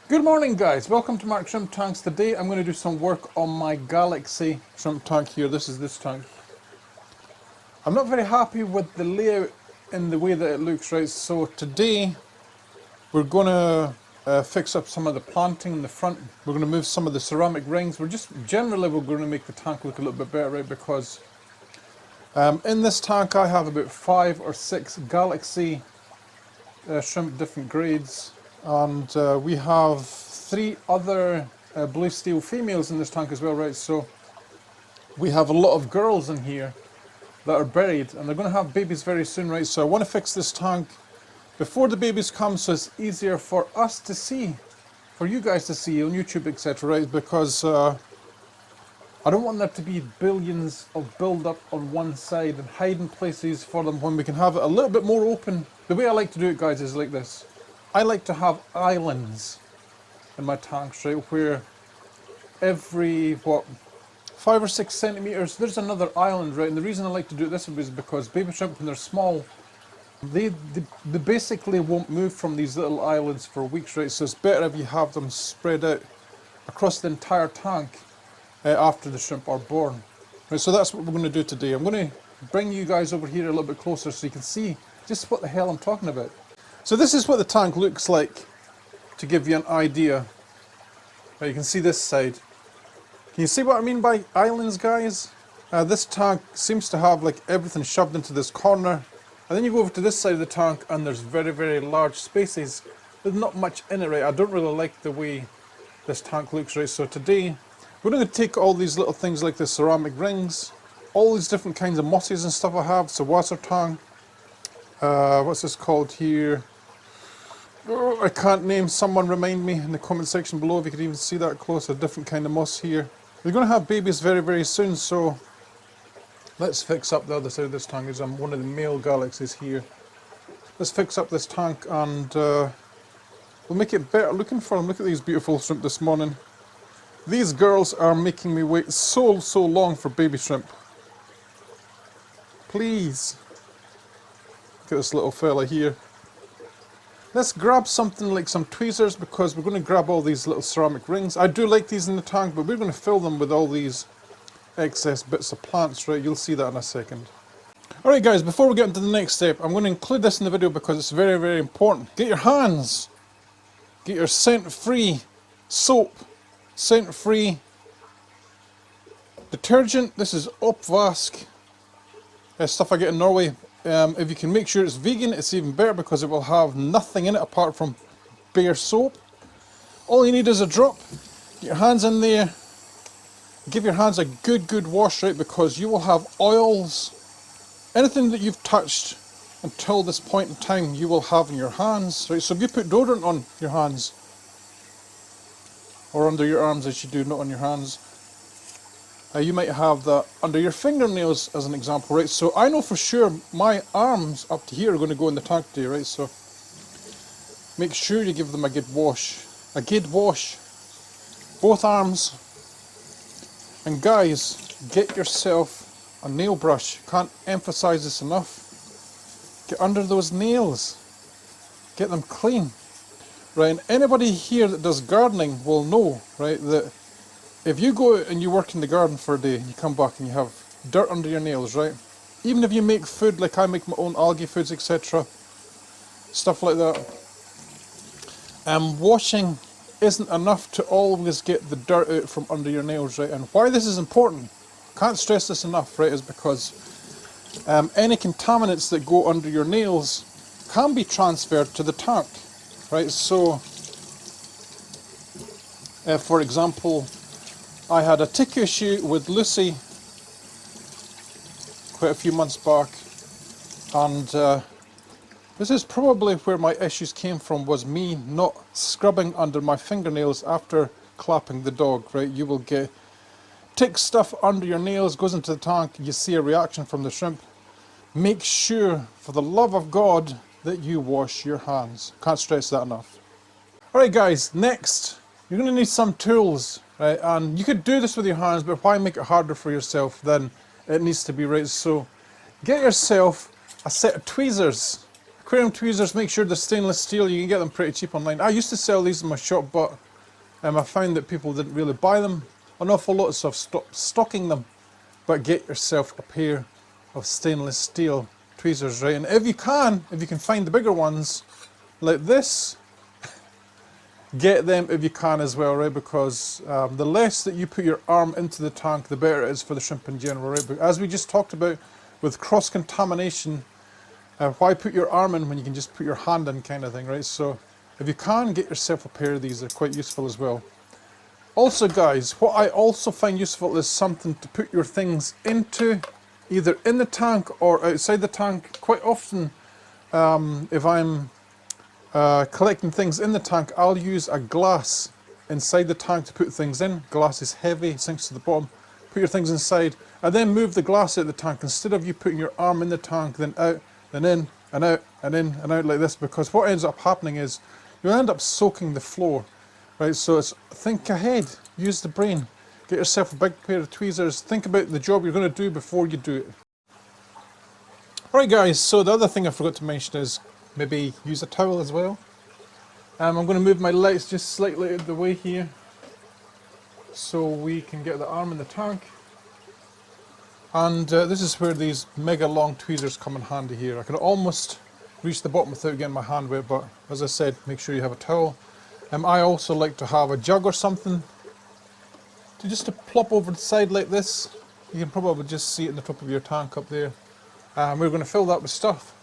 Good morning guys, welcome to Mark Shrimp Tanks. Today I'm going to do some work on my Galaxy shrimp tank here. This is this tank. I'm not very happy with the layout in the way that it looks, right? So today we're going to fix up some of the planting in the front. We're going to move some of the ceramic rings. We're going to make the tank look a little bit better, right? Because in this tank I have about 5 or 6 Galaxy shrimp, different grades. And we have 3 other blue steel females in this tank as well, right? So we have a lot of girls in here that are buried and they're going to have babies very soon, right? So I want to fix this tank before the babies come so it's easier for us to see, for you guys to see on YouTube, etc., right? Because I don't want there to be billions of build-up on one side and hiding places for them when we can have it a little bit more open. The way I like to do it, guys, is like this. I like to have islands in my tanks, right, where every, 5 or 6 centimetres, there's another island, right? And the reason I like to do it this way is because baby shrimp, when they're small, they basically won't move from these little islands for weeks, right? So it's better if you have them spread out across the entire tank after the shrimp are born. Right, so that's what we're going to do today. I'm going to bring you guys over here a little bit closer so you can see just what the hell I'm talking about. So this is what the tank looks like, to give you an idea. Right, you can see this side. Can you see what I mean by islands, guys? This tank seems to have like everything shoved into this corner. And then you go over to this side of the tank and there's very, very large spaces. There's not much in it, right? I don't really like the way this tank looks, right? So today, we're going to take all these little things like the ceramic rings, all these different kinds of mosses and stuff I have. It's a water tank. What's this called here? Oh, I can't name. Someone remind me in the comment section below if you could even see that close. A different kind of moss here. We're going to have babies very, very soon, so let's fix up the other side of this tank. As I'm one of the male galaxies here. Let's fix up this tank and we'll make it better looking for them. Look at these beautiful shrimp this morning. These girls are making me wait so long for baby shrimp. Please. Look at this little fella here. Let's grab something like some tweezers because we're going to grab all these little ceramic rings. I do like these in the tank, but we're going to fill them with all these excess bits of plants, right? You'll see that in a second. Alright guys, before we get into the next step, I'm going to include this in the video because it's very, very important. Get your hands, get your scent-free soap, scent-free detergent. This is Opae Ula, stuff I get in Norway. If you can make sure it's vegan, it's even better because it will have nothing in it apart from bare soap. All you need is a drop. Get your hands in there. Give your hands a good wash, right? Because you will have oils. Anything that you've touched until this point in time, you will have in your hands, right? So if you put deodorant on your hands, or under your arms as you do, not on your hands, you might have that under your fingernails as an example, right? So I know for sure my arms up to here are going to go in the tank today, right? So make sure you give them a good wash. A good wash. Both arms. And guys, get yourself a nail brush. Can't emphasize this enough. Get under those nails. Get them clean. Right, and anybody here that does gardening will know, right, that if you go out and you work in the garden for a day and you come back and you have dirt under your nails, right? Even if you make food, like I make my own algae foods, etc., stuff like that, washing isn't enough to always get the dirt out from under your nails, right? And why this is important, can't stress this enough, right, is because any contaminants that go under your nails can be transferred to the tank, right? So, for example, I had a tick issue with Lucy quite a few months back, and this is probably where my issues came from, was me not scrubbing under my fingernails after clapping the dog, right? You will get tick stuff under your nails, goes into the tank, you see a reaction from the shrimp. Make sure, for the love of God, that you wash your hands. Can't stress that enough. Alright guys, next, you're going to need some tools. Right, and you could do this with your hands, but why make it harder for yourself than it needs to be, right? So get yourself a set of tweezers. Aquarium tweezers, make sure they're stainless steel. You can get them pretty cheap online. I used to sell these in my shop, but I found that people didn't really buy them. An awful lot of stuff stopped stocking them. But get yourself a pair of stainless steel tweezers, right? And if you can find the bigger ones, like this, get them if you can as well, right? Because the less that you put your arm into the tank, the better it is for the shrimp in general, right? But as we just talked about with cross-contamination, why put your arm in when you can just put your hand in, kind of thing, right? So if you can, get yourself a pair of these. They're quite useful as well. Also, guys, what I also find useful is something to put your things into, either in the tank or outside the tank. Quite often, if I'm collecting things in the tank, I'll use a glass inside the tank to put things in. Glass is heavy, sinks to the bottom. Put your things inside, and then move the glass out of the tank instead of you putting your arm in the tank, then out, then in, and out, and in, and out like this. Because what ends up happening is you'll end up soaking the floor, right? So it's think ahead, use the brain. Get yourself a big pair of tweezers. Think about the job you're going to do before you do it. Alright guys, so the other thing I forgot to mention is maybe use a towel as well. I'm going to move my lights just slightly out of the way here so we can get the arm in the tank. And this is where these mega long tweezers come in handy here. I can almost reach the bottom without getting my hand wet, but as I said, make sure you have a towel. I also like to have a jug or something to plop over the side like this. You can probably just see it in the top of your tank up there. We're going to fill that with stuff.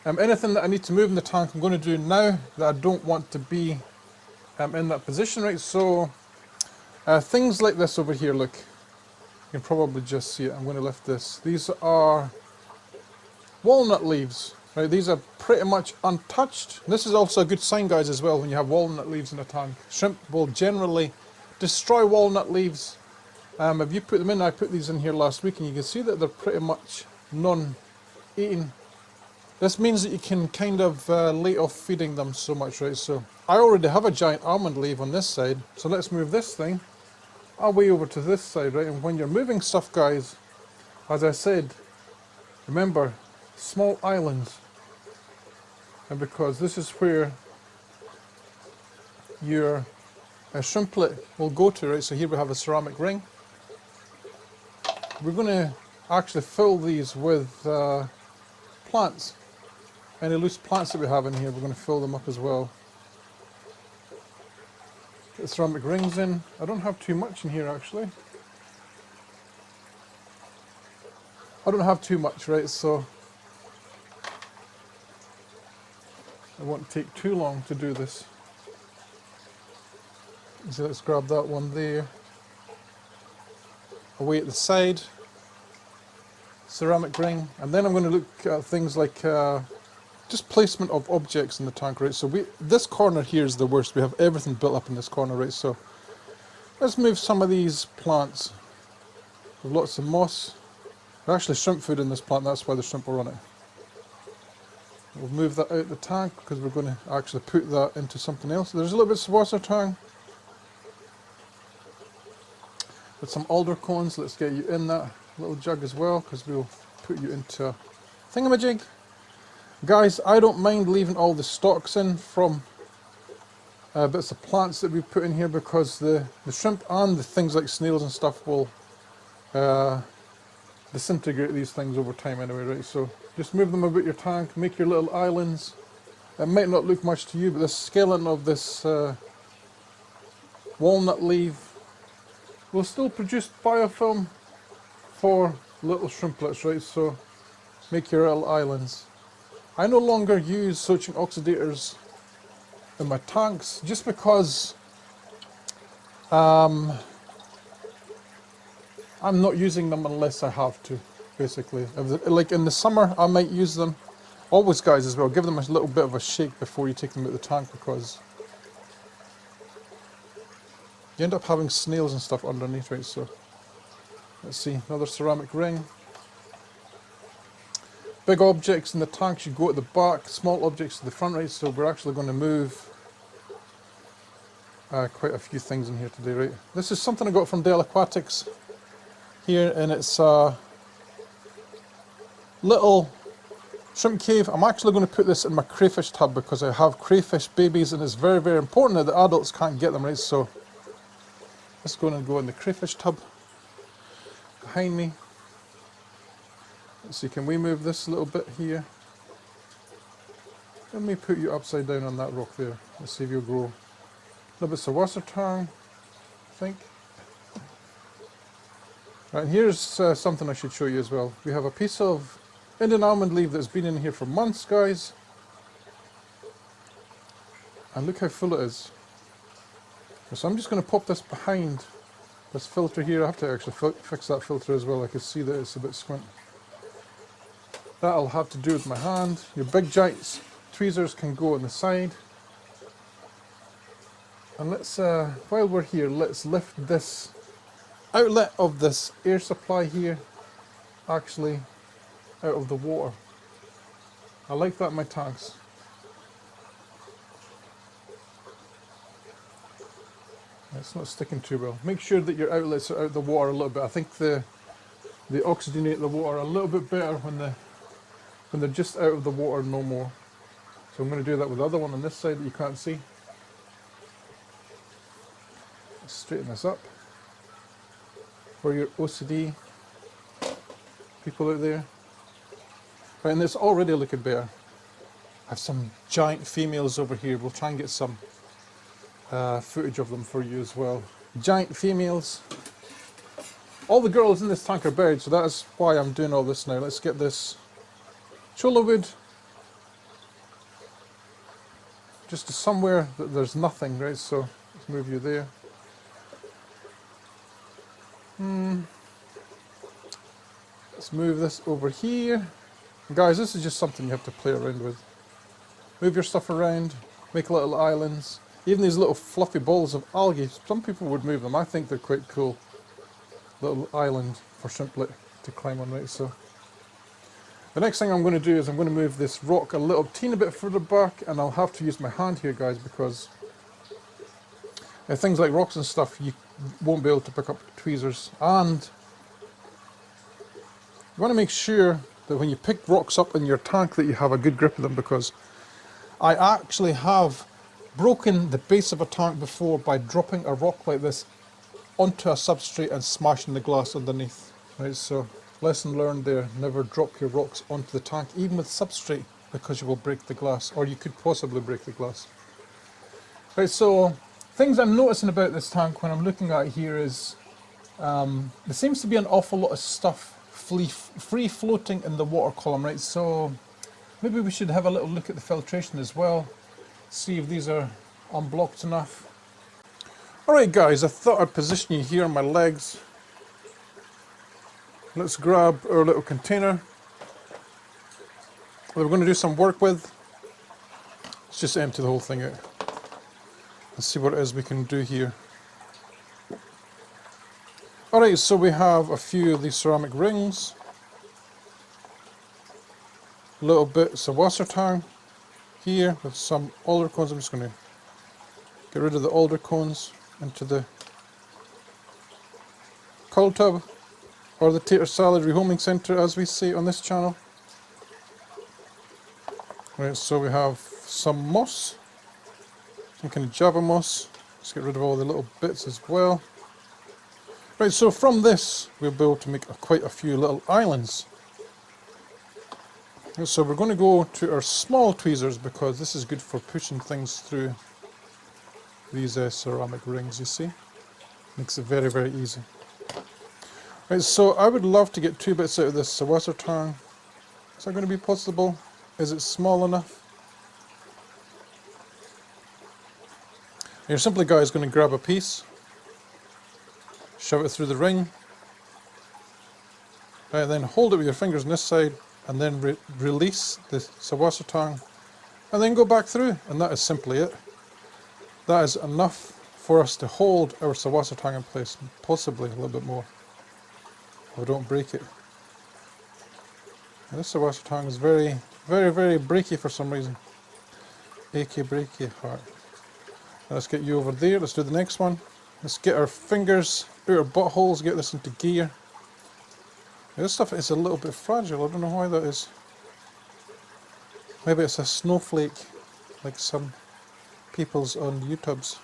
Anything that I need to move in the tank, I'm going to do now that I don't want to be in that position, right? So things like this over here, look, you can probably just see it. I'm going to lift this. These are walnut leaves, right? These are pretty much untouched. This is also a good sign, guys, as well, when you have walnut leaves in a tank. Shrimp will generally destroy walnut leaves. If you put them in, I put these in here last week, and you can see that they're pretty much non-eating. This means that you can kind of lay off feeding them so much, right? So I already have a giant almond leaf on this side, so let's move this thing away over to this side, right? And when you're moving stuff, guys, as I said, remember, small islands. And because this is where your shrimplet will go to, right? So here we have a ceramic ring. We're going to actually fill these with plants. Any loose plants that we have in here, we're going to fill them up as well. Get the ceramic rings in. I don't have too much in here actually. I don't have too much, right? So it won't take too long to do this. So let's grab that one there. Away at the side. Ceramic ring. And then I'm going to look at things like just placement of objects in the tank, right? So this corner here is the worst. We have everything built up in this corner, right? So let's move some of these plants. There's lots of moss. There's actually shrimp food in this plant, that's why the shrimp are on it. We'll move that out the tank because we're going to actually put that into something else. There's a little bit of water tank with some alder cones. Let's get you in that little jug as well because we'll put you into a thingamajig. Guys, I don't mind leaving all the stalks in from bits of plants that we put in here because the shrimp and the things like snails and stuff will disintegrate these things over time anyway, right? So just move them about your tank, make your little islands. It might not look much to you, but the skeleton of this walnut leaf will still produce biofilm for little shrimplets, right? So make your little islands. I no longer use soaching oxidators in my tanks just because I'm not using them unless I have to, basically. Like in the summer, I might use them. Always, guys, as well, give them a little bit of a shake before you take them out of the tank because you end up having snails and stuff underneath, right? So let's see, another ceramic ring. Big objects in the tank should go at the back, small objects to the front, right? So we're actually going to move quite a few things in here today, right? This is something I got from Dell Aquatics here, and it's a little Shrimp cave. I'm actually going to put this in my crayfish tub because I have crayfish babies and it's very, very important that the adults can't get them, right? So let's go and go in the crayfish tub behind me. Let's see, can we move this a little bit here? Let me put you upside down on that rock there. Let's see if you'll grow. A little bit of water tongue, I think. Right, and here's something I should show you as well. We have a piece of Indian almond leaf that's been in here for months, guys. And look how full it is. So I'm just going to pop this behind this filter here. I have to actually fix that filter as well. I can see that it's a bit squint. That'll have to do with my hand. Your big giant tweezers can go on the side. And let's, while we're here, let's lift this outlet of this air supply here actually out of the water. I like that in my tanks. It's not sticking too well. Make sure that your outlets are out of the water a little bit. I think they oxygenate the water a little bit better when they're just out of the water, no more. So I'm going to do that with the other one on this side that you can't see. Let's straighten this up. For your OCD people out there. Right, and it's already looking better. I have some giant females over here. We'll try and get some footage of them for you as well. Giant females. All the girls in this tank are buried, so that is why I'm doing all this now. Let's get this cholla wood just to somewhere that there's nothing, right? So let's move you there. Let's move this over here. Guys, this is just something you have to play around with. Move your stuff around, make little islands. Even these little fluffy balls of algae, some people would move them. I think they're quite cool. Little island for shrimplet to climb on, right? So the next thing I'm going to do is I'm going to move this rock a little teeny bit further back, and I'll have to use my hand here, guys, because things like rocks and stuff, you won't be able to pick up tweezers. And you want to make sure that when you pick rocks up in your tank that you have a good grip of them, because I actually have broken the base of a tank before by dropping a rock like this onto a substrate and smashing the glass underneath. Right, so lesson learned there, never drop your rocks onto the tank, even with substrate, because you will break the glass, or you could possibly break the glass. Right, so things I'm noticing about this tank when I'm looking at it here is there seems to be an awful lot of stuff free floating in the water column, right? So maybe we should have a little look at the filtration as well, see if these are unblocked enough. Alright guys, I thought I'd position you here on my legs. Let's grab our little container that we're going to do some work with. Let's just empty the whole thing out. Let's see what it is we can do here. Alright, so we have a few of these ceramic rings, little bits of water tang here with some alder cones. I'm just going to get rid of the alder cones into the cold tub, or the tater salad rehoming centre as we say on this channel. Right, so we have some moss, some kind of java moss. Let's get rid of all the little bits as well. Right, so from this we'll be able to make quite a few little islands. So we're going to go to our small tweezers because this is good for pushing things through these ceramic rings, you see. Makes it very, very easy. Right, so I would love to get 2 bits out of this water tang. Is that going to be possible? Is it small enough? You're simply, guys, going to grab a piece, shove it through the ring, and then hold it with your fingers on this side, and then release the water tang, and then go back through, and that is simply it. That is enough for us to hold our water tang in place, possibly a little bit more, if we don't break it. And this water tang is very, very, very breaky for some reason. Achy, breaky, heart. Let's get you over there. Let's do the next one. Let's get our fingers out our buttholes, get this into gear. Now, this stuff is a little bit fragile. I don't know why that is. Maybe it's a snowflake, like some people's on YouTubes.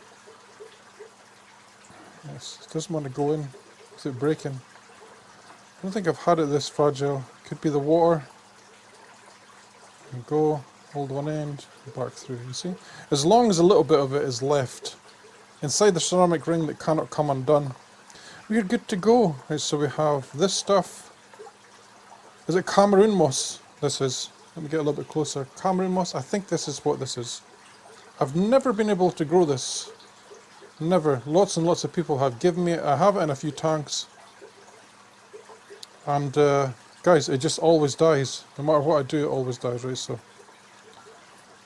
Yes, it doesn't want to go in without breaking. I don't think I've had it this fragile. Could be the water. And go, hold one end, back through, you see? As long as a little bit of it is left inside the ceramic ring that cannot come undone, we're good to go. Right, so we have this stuff. Is it Cameroon moss? This is. Let me get a little bit closer. Cameroon moss, I think this is what this is. I've never been able to grow this. Never. Lots and lots of people have given me it. I have it in a few tanks. And guys, it just always dies. No matter what I do, it always dies, right? So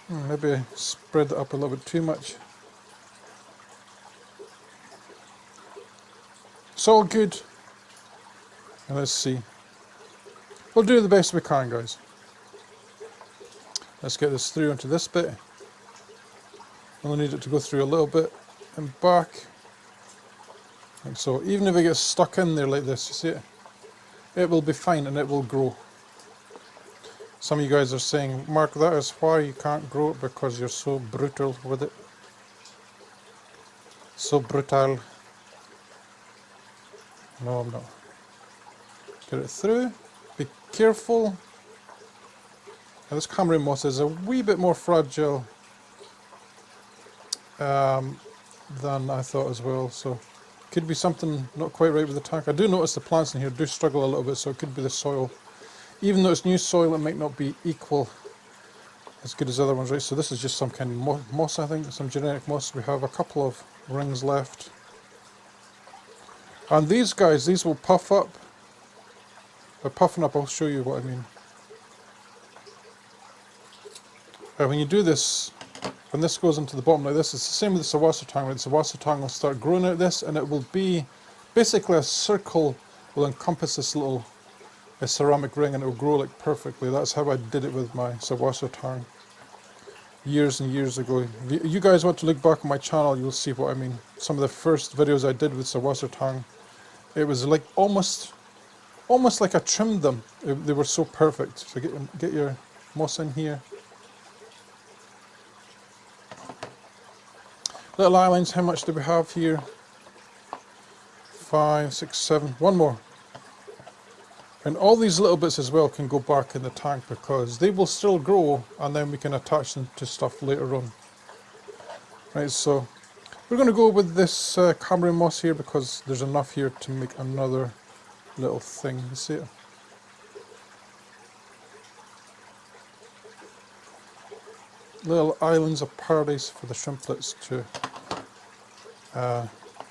maybe I spread it up a little bit too much. It's all good. And let's see. We'll do the best we can, guys. Let's get this through into this bit. Only need it to go through a little bit and back. And so even if it gets stuck in there like this, you see it? It will be fine and it will grow. Some of you guys are saying, Mark, that is why you can't grow it, because you're so brutal with it. So brutal. No, I'm not. Get it through. Be careful. Now, this Cameroon moss is a wee bit more fragile than I thought as well, so could be something not quite right with the tank. I do notice the plants in here do struggle a little bit, so it could be the soil. Even though it's new soil, it might not be equal as good as other ones, right? So this is just some kind of moss, I think, some generic moss. We have a couple of rings left. And these guys, these will puff up. By puffing up, I'll show you what I mean. When you do this, when this goes into the bottom like this, it's the same with the Sawasa tang. Right? The Sawasa tang will start growing out this, and it will be basically a circle will encompass this little ceramic ring, and it will grow like perfectly. That's how I did it with my Sawasa tang years and years ago. If you guys want to look back on my channel, you'll see what I mean. Some of the first videos I did with Sawasa tang, it was like almost like I trimmed them. They were so perfect. So get your moss in here. Little islands, how much do we have here? 5, 6, 7, one more. And all these little bits as well can go back in the tank, because they will still grow, and then we can attach them to stuff later on. Right, so we're going to go with this Cameroon moss here, because there's enough here to make another little thing. You see it? Little islands of paradise for the shrimplets to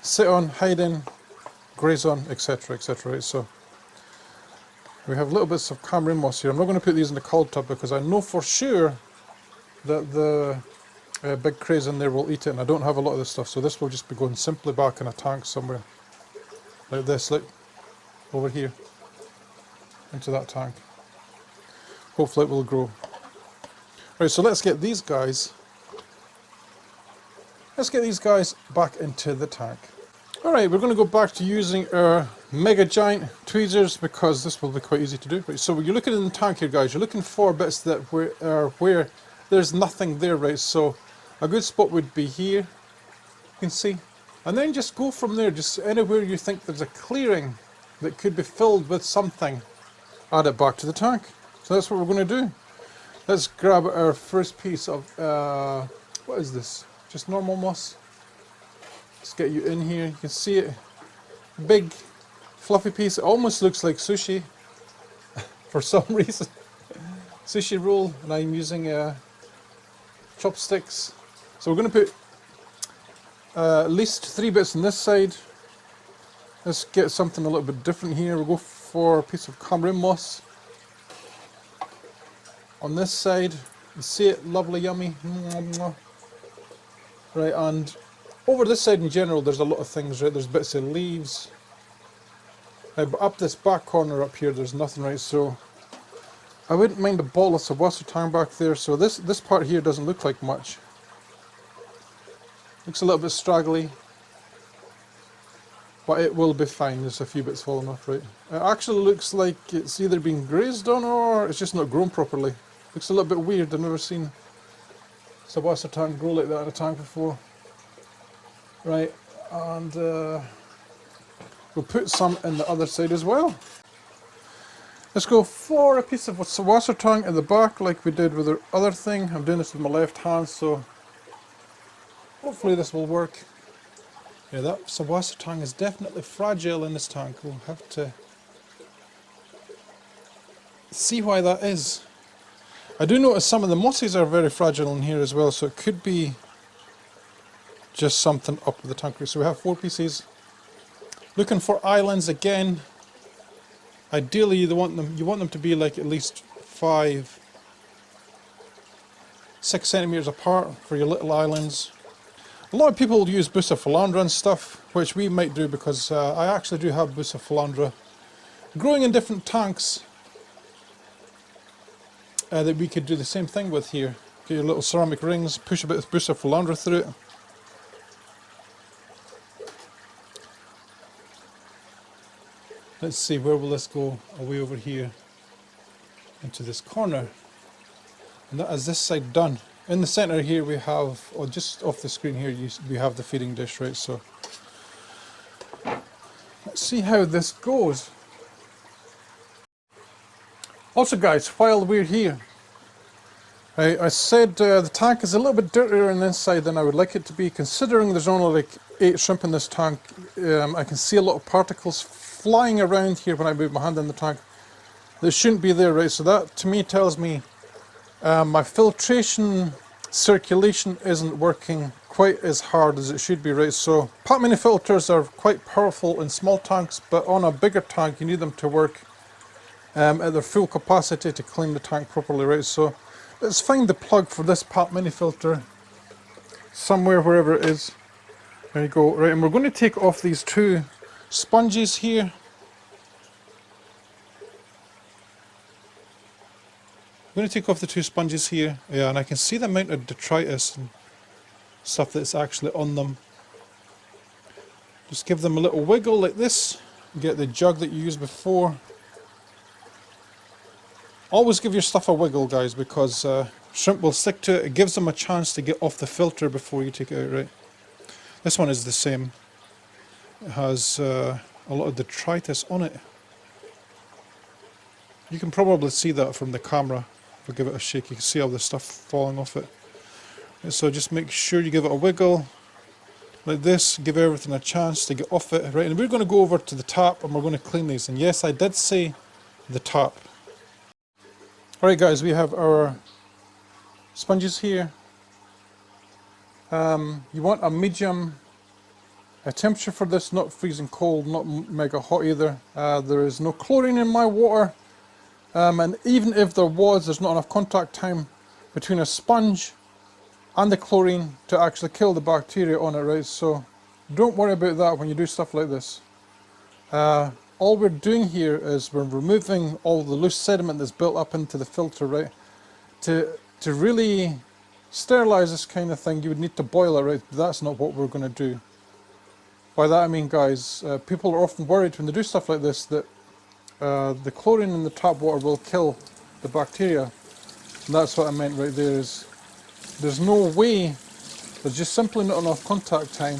sit on, hide in, graze on, etc, etc. Right? So we have little bits of Cameroon moss here. I'm not going to put these in the cold tub, because I know for sure that the big crays in there will eat it, and I don't have a lot of this stuff, so this will just be going simply back in a tank somewhere like this, like over here into that tank. Hopefully it will grow. Right, so let's get these guys back into the tank. Alright, we're going to go back to using our mega giant tweezers, because this will be quite easy to do. Right, so when you're looking in the tank here, guys, you're looking for bits that where there's nothing there, right? So a good spot would be here, you can see, and then just go from there. Just anywhere you think there's a clearing that could be filled with something, add it back to the tank. So that's what we're going to do. Let's grab our first piece of what is this? Just normal moss. Let's get you in here. You can see it. Big, fluffy piece. It almost looks like sushi for some reason. Sushi roll, and I'm using chopsticks. So we're going to put at least 3 bits on this side. Let's get something a little bit different here. We'll go for a piece of Cameroon moss. On this side, you see it, lovely, yummy. Right, and over this side in general, there's a lot of things, right? There's bits of leaves. But up this back corner up here, there's nothing, right? So I wouldn't mind a ball of Sawasa tang back there. So this part here doesn't look like much. Looks a little bit straggly, but it will be fine. There's a few bits falling off, right? It actually looks like it's either been grazed on, or it's just not grown properly. Looks a little bit weird. I've never seen saltwater tank grow like that in a tank before. Right, and we'll put some in the other side as well. Let's go for a piece of saltwater tank in the back like we did with the other thing. I'm doing this with my left hand, so hopefully this will work. Yeah, that saltwater tank is definitely fragile in this tank. We'll have to see why that is. I do notice some of the mosses are very fragile in here as well, so it could be just something up with the tank. So we have 4 pieces. Looking for islands again. Ideally you want them to be like at least 5-6 centimeters apart for your little islands. A lot of people use Bucephalandra and stuff, which we might do because I actually do have Bucephalandra growing in different tanks. That we could do the same thing with here. Get your little ceramic rings, push a bit of Bucephalandra through it. Let's see, where will this go? Away over here into this corner. And that is this side done. In the center here we have, or just off the screen here, we have the feeding dish, right? So let's see how this goes. Also guys, while we're here, I said the tank is a little bit dirtier on the inside than I would like it to be. Considering there's only like 8 shrimp in this tank, I can see a lot of particles flying around here when I move my hand in the tank. They shouldn't be there, right? So that to me tells me my filtration circulation isn't working quite as hard as it should be, right? So pot mini filters are quite powerful in small tanks, but on a bigger tank you need them to work at their full capacity to clean the tank properly, right? So let's find the plug for this pot mini filter somewhere, wherever it is. There you go, right? And we're going to take off these 2 sponges here. I'm going to take off the 2 sponges here. Yeah, and I can see the amount of detritus and stuff that's actually on them. Just give them a little wiggle like this. Get the jug that you used before. Always give your stuff a wiggle, guys, because shrimp will stick to it. It gives them a chance to get off the filter before you take it out, right? This one is the same. It has a lot of detritus on it. You can probably see that from the camera. If I give it a shake, you can see all the stuff falling off it. So just make sure you give it a wiggle like this. Give everything a chance to get off it, right? And we're going to go over to the tap and we're going to clean these. And yes, I did say the tap. Alright guys, we have our sponges here. You want a medium temperature for this, not freezing cold, not mega hot either. There is no chlorine in my water, and even if there was, there's not enough contact time between a sponge and the chlorine to actually kill the bacteria on it, right? So don't worry about that when you do stuff like this. All we're doing here is we're removing all the loose sediment that's built up into the filter, right? To really sterilize this kind of thing, you would need to boil it, right? But that's not what we're going to do. By that I mean, guys, people are often worried when they do stuff like this that the chlorine in the tap water will kill the bacteria. And that's what I meant right there. Is there's no way, there's just simply not enough contact time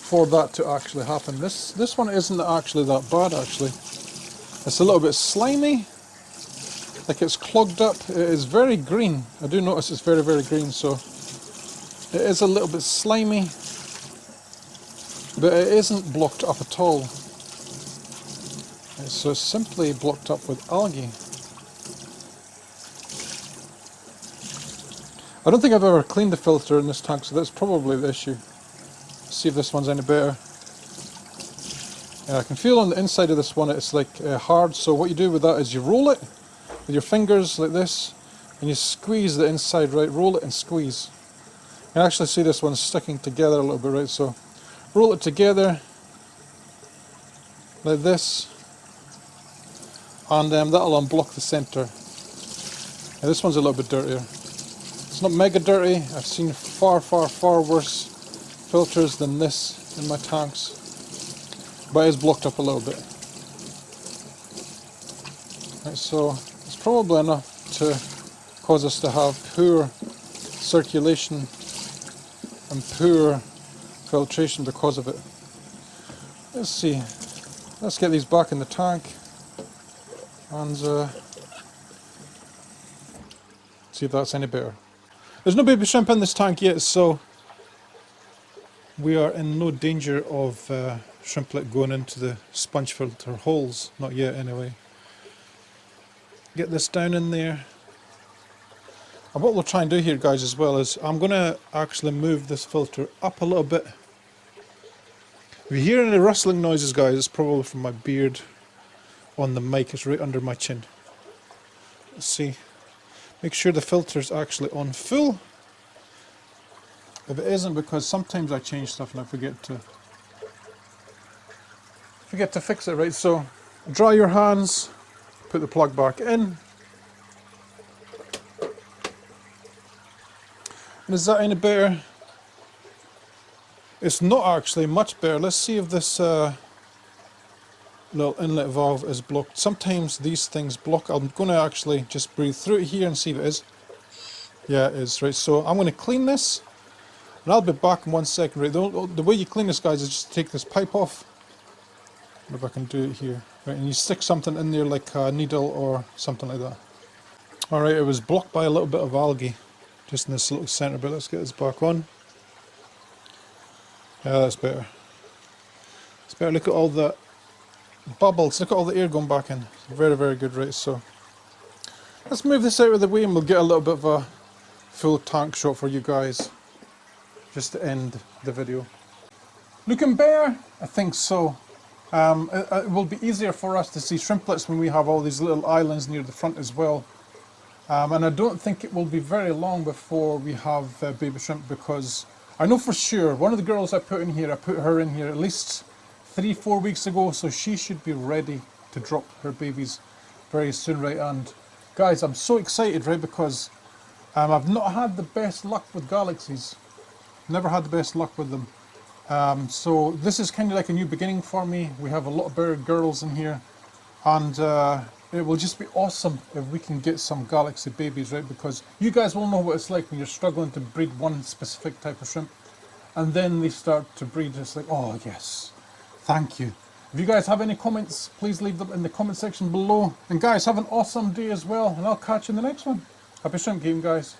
for that to actually happen. This one isn't actually that bad, actually. It's a little bit slimy, like it's clogged up. It is very green. I do notice it's very, very green, so it is a little bit slimy, but it isn't blocked up at all. So it's simply blocked up with algae. I don't think I've ever cleaned the filter in this tank, so that's probably the issue. See if this one's any better. I can feel on the inside of this one it's like hard, so what you do with that is you roll it with your fingers like this and you squeeze the inside, right? Roll it and squeeze. You can actually see this one's sticking together a little bit, right? So roll it together like this and that'll unblock the centre. Now, this one's a little bit dirtier. It's not mega dirty. I've seen far, far, far worse filters than this in my tanks, but it's blocked up a little bit. Right, so probably enough to cause us to have poor circulation and poor filtration because of it. Let's see. Let's get these back in the tank and see if that's any better. There's no baby shrimp in this tank yet, so we are in no danger of shrimplet going into the sponge filter holes. Not yet anyway. Get this down in there. And what we'll try and do here, guys, as well, is I'm going to actually move this filter up a little bit. If you hear any rustling noises, guys, it's probably from my beard on the mic. It's right under my chin. Let's see. Make sure the filter's actually on full. If it isn't, because sometimes I change stuff and I forget to fix it, right? So dry your hands, put the plug back in. And is that any better? It's not actually much better. Let's see if this little inlet valve is blocked. Sometimes these things block. I'm going to actually just breathe through it here and see if it is. Yeah, it is, right? So I'm going to clean this, and I'll be back in 1 second, right? The way you clean this, guys, is just take this pipe off. If I can do it here, right? And you stick something in there like a needle or something like that. Alright, it was blocked by a little bit of algae just in this little center bit. Let's get this back on. Yeah, that's better. It's better. Look at all the bubbles. Look at all the air going back in. Very, very good, right? So let's move this out of the way and we'll get a little bit of a full tank shot for you guys just to end the video. Looking better? I think so. It will be easier for us to see shrimplets when we have all these little islands near the front as well. And I don't think it will be very long before we have baby shrimp, because I know for sure one of the girls I put in here, I put her in here at least 3-4 weeks ago, so she should be ready to drop her babies very soon, right? And guys, I'm so excited, right, because I've not had the best luck with galaxies. Never had the best luck with them. So this is kind of like a new beginning for me. We have a lot of better girls in here, and it will just be awesome if we can get some galaxy babies, right? Because you guys will know what it's like when you're struggling to breed one specific type of shrimp, and then they start to breed. It's like, oh yes, thank you. If you guys have any comments, please leave them in the comment section below. And guys, have an awesome day as well, and I'll catch you in the next one. Happy shrimp game, guys.